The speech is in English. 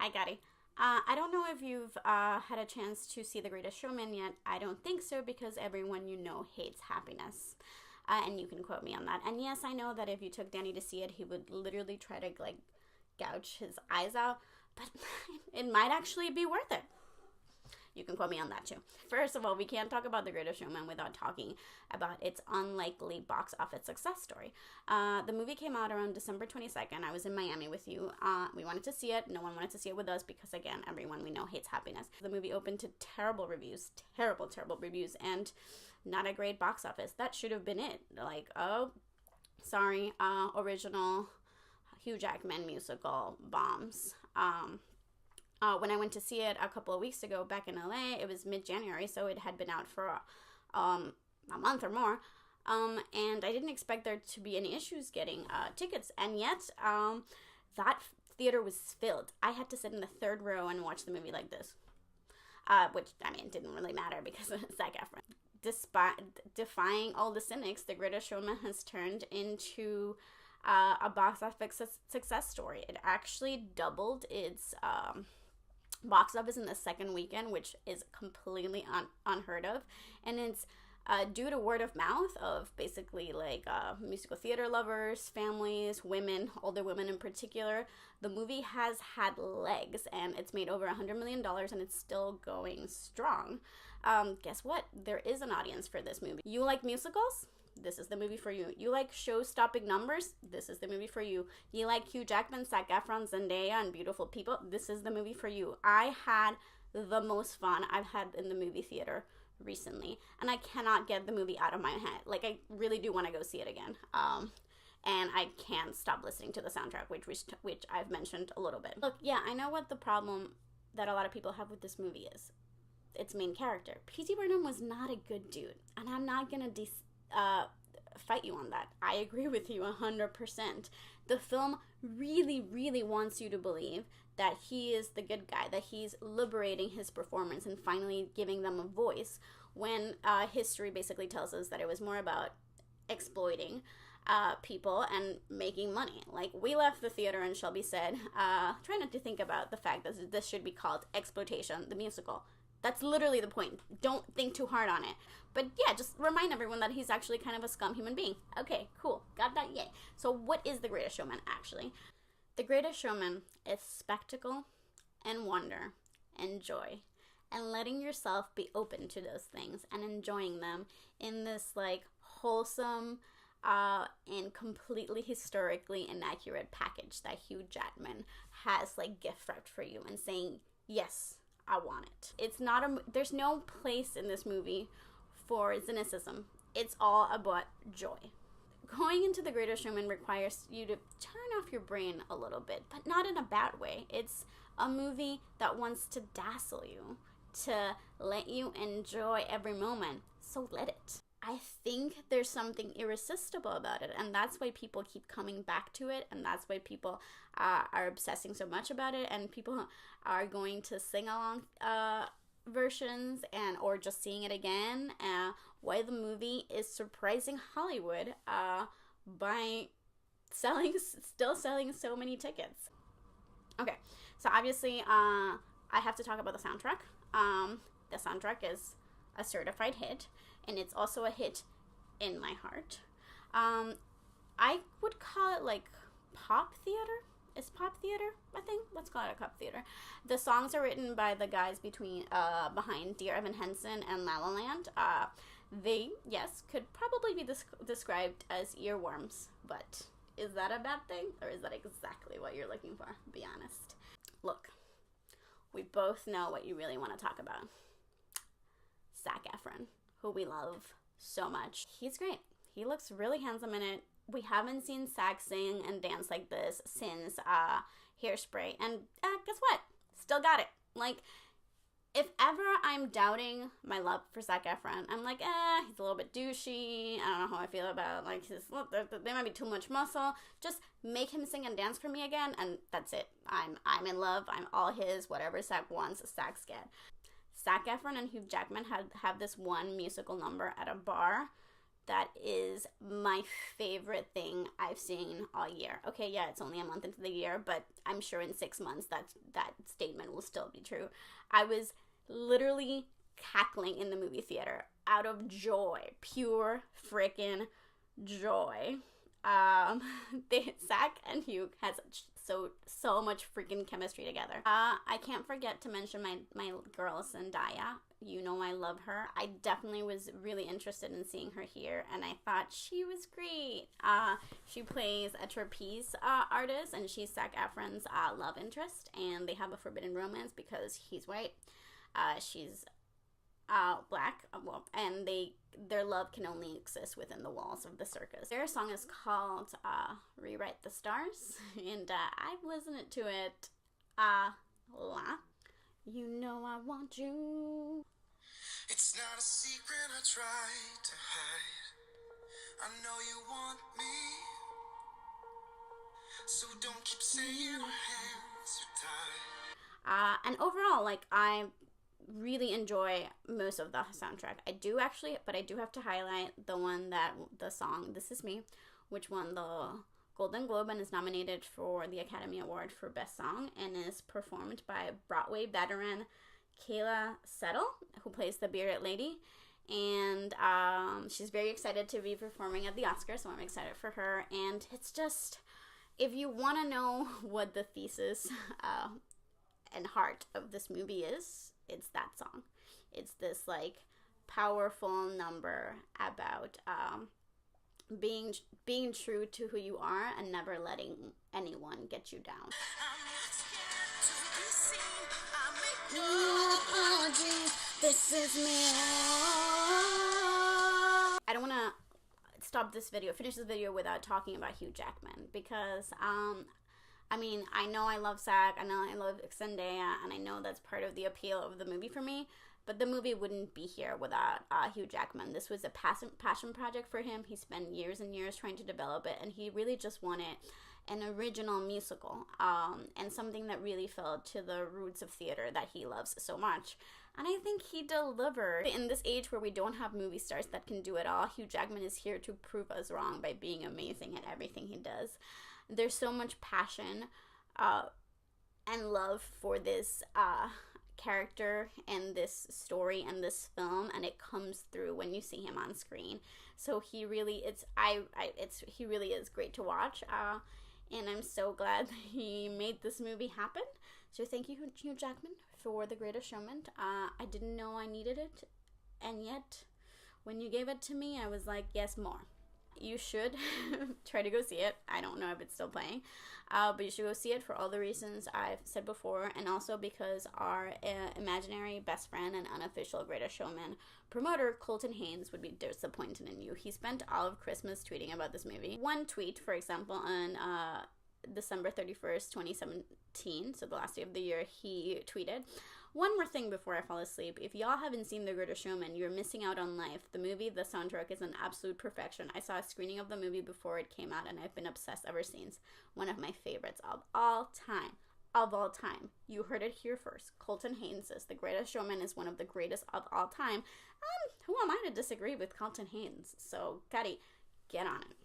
Hi, Gary. I don't know if you've had a chance to see The Greatest Showman yet. I don't think so because everyone you know hates happiness. And you can quote me on that. And yes, I know that if you took Danny to see it, he would literally try to, like, gouge his eyes out. But it might actually be worth it. You can quote me on that too. First of all, we can't talk about The Greatest Showman without talking about its unlikely box office success story. The movie came out around December 22nd. I was in Miami with you. We wanted to see it. No one wanted to see it with us because, again, everyone we know hates happiness. The movie opened to terrible reviews, terrible reviews, and not a great box office. That should have been it. Like, oh, sorry, original Hugh Jackman musical bombs. When I went to see it a couple of weeks ago back in LA, it was mid-January, so it had been out for a month or more, and I didn't expect there to be any issues getting tickets, and yet that theater was filled. I had to sit in the third row and watch the movie like this, which, I mean, didn't really matter because of Zac Efron. Despite defying all the cynics, The Greatest Showman has turned into a box office success story. It actually doubled its box office in the second weekend, which is completely unheard of, and it's due to word of mouth of basically like musical theater lovers, families, women, older women in particular. The movie has had legs, and it's made over $100 million, and it's still going strong. Guess what? There is an audience for this movie. You like musicals? This is the movie for you. You like show-stopping numbers? This is the movie for you. You like Hugh Jackman, Zac Efron, Zendaya, and beautiful people? This is the movie for you. I had the most fun I've had in the movie theater recently, and I cannot get the movie out of my head. Like, I really do want to go see it again. And I can't stop listening to the soundtrack, which I've mentioned a little bit. Look, yeah, I know what the problem that a lot of people have with this movie is. Its main character. P.T. Barnum was not a good dude, and I'm not gonna fight you on that. I agree with you 100%. The film really wants you to believe that he is the good guy, that he's liberating his performance and finally giving them a voice, when history basically tells us that it was more about exploiting people and making money. Like, we left the theater and Shelby said, try not to think about the fact that this should be called Exploitation, the musical. That's literally the point. Don't think too hard on it. But yeah, just remind everyone that he's actually kind of a scum human being. Okay, cool. Got that? Yay. So what is The Greatest Showman, actually? The Greatest Showman is spectacle and wonder and joy, and letting yourself be open to those things and enjoying them in this, like, wholesome and completely historically inaccurate package that Hugh Jackman has, like, gift wrapped for you and saying, yes, I want it. It's not there's no place in this movie for cynicism. It's all about joy. Going into The Greatest Showman requires you to turn off your brain a little bit, but not in a bad way. It's a movie that wants to dazzle you, to let you enjoy every moment, so let it. I think there's something irresistible about it, and that's why people keep coming back to it, and that's why people are obsessing so much about it, and people are going to sing along versions and or just seeing it again. Why the movie is surprising Hollywood by still selling so many tickets. Okay, so obviously I have to talk about the soundtrack. The soundtrack is a certified hit, and it's also a hit in my heart. I would call it like pop theater. Is pop theater a thing? Let's call it a pop theater. The songs are written by the guys behind Dear Evan Hansen and La La Land. They, yes, could probably be described as earworms, but is that a bad thing, or is that exactly what you're looking for? Be honest. Look, we both know what you really want to talk about. Zac Efron, who we love so much. He's great. He looks really handsome in it. We haven't seen Zac sing and dance like this since Hairspray. And guess what? Still got it. Like, if ever I'm doubting my love for Zac Efron, I'm like, he's a little bit douchey. I don't know how I feel about, like, there might be too much muscle. Just make him sing and dance for me again, and that's it. I'm in love. I'm all his. Whatever Zac wants, Zac's get. Zac Efron and Hugh Jackman have this one musical number at a bar that is my favorite thing I've seen all year. Okay, yeah, it's only a month into the year, but I'm sure in 6 months that statement will still be true. I was literally cackling in the movie theater out of joy, pure freaking joy. Zac and Hugh has so much freaking chemistry together. I can't forget to mention my girl Zendaya. You know I love her. I definitely was really interested in seeing her here, and I thought she was great. She plays a trapeze artist, and she's Zac Efron's love interest, and they have a forbidden romance because he's white. She's black, and their love can only exist within the walls of the circus. Their song is called Rewrite the Stars, and I've listened to it a lot. You know I want you. It's not a secret I try to hide. I know you want me, so don't keep saying your hands are tied. And overall, like, I really enjoy most of the soundtrack. I do have to highlight the song This Is Me, which won the Golden Globe and is nominated for the Academy Award for Best Song, and is performed by Broadway veteran Kayla Settle, who plays the bearded lady, and she's very excited to be performing at the Oscars, so I'm excited for her. And it's just, if you want to know what the thesis and heart of this movie is, it's that song. It's this like powerful number about being true to who you are and never letting anyone get you down. This is me. I don't want to finish this video without talking about Hugh Jackman, because I mean, I know I love Zac, I know I love Zendaya, and I know that's part of the appeal of the movie for me, but the movie wouldn't be here without Hugh Jackman. This was a passion project for him. He spent years and years trying to develop it, and he really just wanted an original musical, and something that really fell to the roots of theater that he loves so much. And I think he delivered. In this age where we don't have movie stars that can do it all, Hugh Jackman is here to prove us wrong by being amazing at everything he does. There's so much passion and love for this character and this story and this film, and it comes through when you see him on screen. So he really is great to watch, and I'm so glad that he made this movie happen. So thank you, Hugh Jackman, for The Greatest Showman. I didn't know I needed it, and yet when you gave it to me, I was like, yes, more. You should try to go see it. I don't know if it's still playing, but you should go see it for all the reasons I've said before, and also because our imaginary best friend and unofficial Greatest Showman promoter, Colton Haynes, would be disappointed in you. He spent all of Christmas tweeting about this movie. One tweet, for example, on December 31st, 2017, so the last day of the year, he tweeted, "One more thing before I fall asleep. If y'all haven't seen The Greatest Showman, you're missing out on life. The movie, the soundtrack is an absolute perfection. I saw a screening of the movie before it came out, and I've been obsessed ever since. One of my favorites of all time. Of all time. You heard it here first. Colton Haynes says The Greatest Showman is one of the greatest of all time. Who am I to disagree with Colton Haynes? So, Cuddy, get on it."